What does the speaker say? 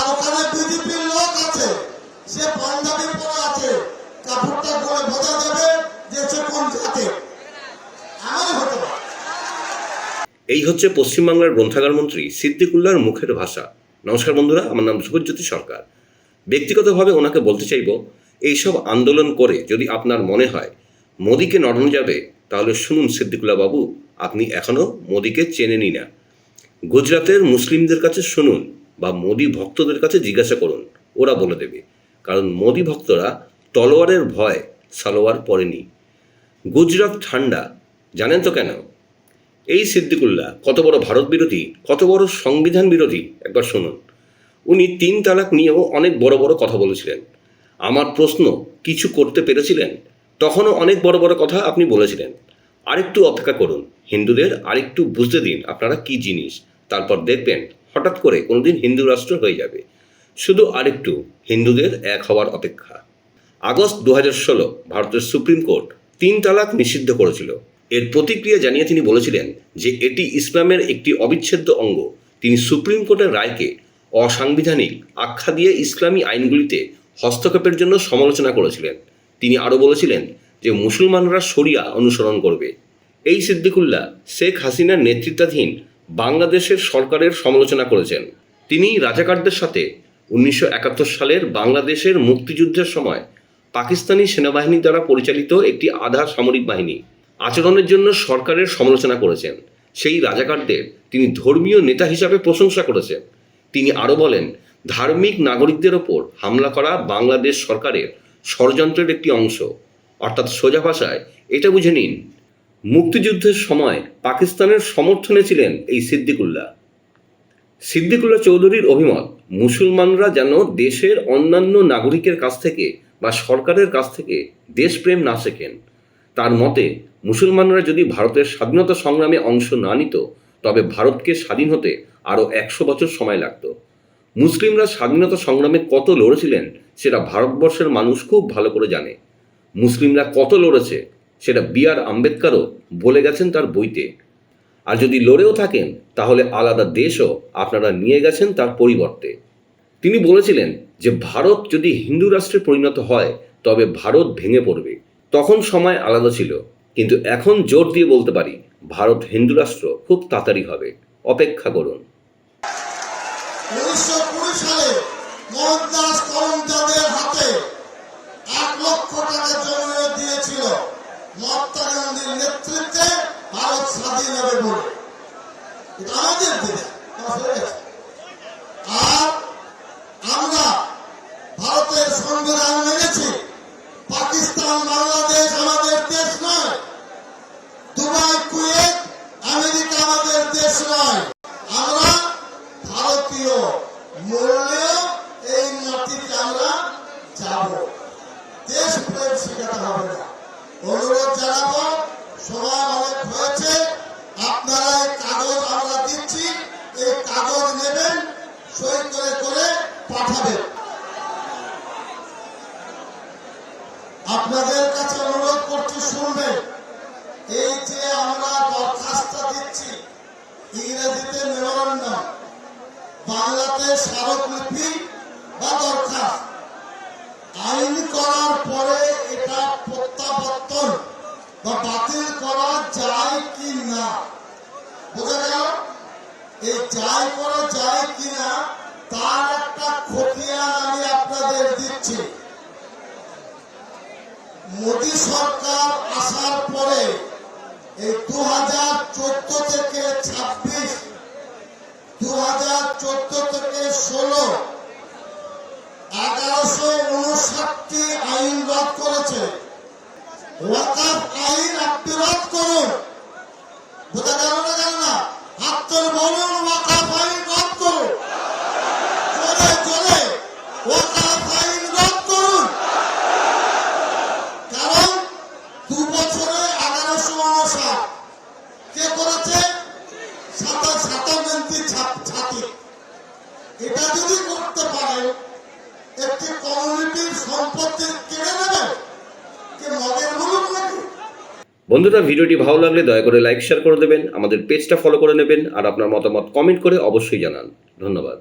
ওখানে বিজেপির লোক আছে, সে পাঞ্জাবি পরা আছে, কাপড়টা পরে বোঝা যাবে যে সে কোন জাতে। এমন হতে পারে। এই হচ্ছে পশ্চিমবাংলার গ্রন্থাগার মন্ত্রী সিদ্দিকুল্লাহর মুখের ভাষা। নমস্কার বন্ধুরা, আমার নাম শুভজ্যোতি সরকার। ব্যক্তিগতভাবে ওনাকে বলতে চাইব, এইসব আন্দোলন করে যদি আপনার মনে হয় মোদিকে নড়ানো যাবে, তাহলে শুনুন সিদ্দিকুল্লাহ বাবু, আপনি এখনও মোদিকে চেনেনই না। গুজরাটের মুসলিমদের কাছে শুনুন বা মোদি ভক্তদের কাছে জিজ্ঞাসা করুন, ওরা বলে দেবে। কারণ মোদি ভক্তরা তলোয়ারের ভয় সালোয়ার পরেনি। গুজরাট ঠান্ডা, জানেন তো কেন? এই সিদ্দিকুল্লাহ কত বড় ভারত বিরোধী, কত বড় সংবিধান বিরোধী একবার শুনুন। উনি 3 তালাক নিয়েও অনেক বড় বড় কথা বলেছিলেন। আমার প্রশ্ন, কিছু করতে পেরেছিলেন? তখনও অনেক বড় বড় কথা আপনি বলেছিলেন। আরেকটু অপেক্ষা করুন, হিন্দুদের আরেকটু বুঝতে দিন আপনারা কি জিনিস, তারপর দেখবেন হঠাৎ করে কোনোদিন হিন্দু রাষ্ট্র হয়ে যাবে। শুধু আরেকটু হিন্দুদের এক হওয়ার অপেক্ষা। আগস্ট 2016 ভারতের সুপ্রিম কোর্ট 3 তালাক নিষিদ্ধ করেছিল। এর প্রতিক্রিয়া জানিয়ে তিনি বলেছিলেন যে এটি ইসলামের একটি অবিচ্ছেদ্য অঙ্গ। তিনি সুপ্রিম কোর্টের রায়কে অসাংবিধানিক আখ্যা দিয়ে ইসলামী আইনগুলিতে হস্তক্ষেপের জন্য সমালোচনা করেছিলেন। তিনি আরও বলেছিলেন যে মুসলমানরা শরিয়া অনুসরণ করবে। এই সিদ্দিকুল্লাহ শেখ হাসিনার নেতৃত্বাধীন বাংলাদেশের সরকারের সমালোচনা করেছেন। তিনি রাজাকারদের সাথে 1971 সালের বাংলাদেশের মুক্তিযুদ্ধের সময় পাকিস্তানি সেনাবাহিনী দ্বারা পরিচালিত একটি আধা সামরিক বাহিনী আচরণের জন্য সরকারের সমালোচনা করেছেন। সেই রাজাকারদের তিনি ধর্মীয় নেতা হিসাবে প্রশংসা করেছেন। তিনি আরও বলেন, ধার্মিক নাগরিকদের ওপর হামলা করা বাংলাদেশ সরকারের ষড়যন্ত্রের একটি অংশ। অর্থাৎ সোজা ভাষায় এটা বুঝে নিন, মুক্তিযুদ্ধের সময় পাকিস্তানের সমর্থনে ছিলেন এই সিদ্দিকুল্লাহ। সিদ্দিকুল্লাহ চৌধুরীর অভিমত, মুসলমানরা যেন দেশের অন্যান্য নাগরিকের কাছ থেকে বা সরকারের কাছ থেকে দেশপ্রেম না শেখেন। তার মতে, মুসলমানরা যদি ভারতের স্বাধীনতা সংগ্রামে অংশ না নিত, তবে ভারতকে স্বাধীন হতে আরও 100 বছর সময় লাগত। মুসলিমরা স্বাধীনতা সংগ্রামে কত লড়েছিলেন সেটা ভারতবর্ষের মানুষ খুব ভালো করে জানে। মুসলিমরা কত লড়েছে সেটা B.R. আম্বেদকরও বলে গেছেন তার বইতে। আর যদি লড়েও থাকেন, তাহলে আলাদা দেশও আপনারা নিয়ে গেছেন তার পরিবর্তে। তিনি বলেছিলেন যে ভারত যদি হিন্দু রাষ্ট্রে পরিণত হয়, তবে ভারত ভেঙে পড়বে। তখন সময় আলাদা ছিল, কিন্তু এখন জোর দিয়ে বলতে পারি ভারত হিন্দু রাষ্ট্র খুব তাড়াতাড়ি হবে। অপেক্ষা করুন। 1920 সালে মোহনদাস করমচাঁদের হাতে 1 লক্ষ টাকা জমিয়ে দিয়েছিল মহাত্মা গান্ধীর নেতৃত্বে ভারত স্বাধীন হবে বলে। এটা আমাদের দেশ। আর আমরা ভারতের সংবিধান মেনেছি। পাকিস্তান, বাংলাদেশ আমাদের দেশ নয়। দুবাই, কুয়েত, আমেরিকা আমাদের দেশ নয়। আমরা ভারতীয়, মরলেও এই মাটিতে আমরা যাব। দেশ প্রেম শেখাতে হবে না। অনুরোধ জানাবো, সময় অনেক হয়েছে, আপনারা এই কাগজ আমরা দিচ্ছি, এই কাগজ নেবেন, সই করে করে পাঠাবেন। আপনাদের কাছে অনুরোধ করছি, শুনবেন। এই যে আমরা দরখাস্তটা দিচ্ছি, ইংরেজিতে মেমোরান্ডাম, বাংলাতে স্মারকলিপি বা দরখাস্ত, আইন করার পরে এটা প্রত্যাবর্তন বা বাতিল করা যায় কি না, বোঝা গেল? এই যাই করা যায় কিনা তার একটা খতিয়ান আমি আপনাদের দিচ্ছি। মোদী সরকার আসার পরে এই 2014 থেকে 26, 2014 থেকে 16, 1159টি আইন রদ করেছে। ওয়াকফ আইন আপনি রদ করুন। বোঝা গেল না? গেল না? হাত তুলে বলুন, ওয়াকফ আইন রদ করুন। জোরে জোরে ওয়াকফ আইন রদ করুন। কারণ 2 বছরে 1159 কে করেছে? 57টি ছাত্রী। এটা যদি করতে পারে, একটি কমিউনিটির সম্পত্তি কেড়ে নেবে, কে মগের মুলুক নাকি? বন্ধুরা, ভিডিওটি ভালো লাগলে দয়া করে লাইক শেয়ার করে দেবেন, আমাদের পেজটা ফলো করে নেবেন, আর আপনার মতামত কমেন্ট করে অবশ্যই জানান। ধন্যবাদ।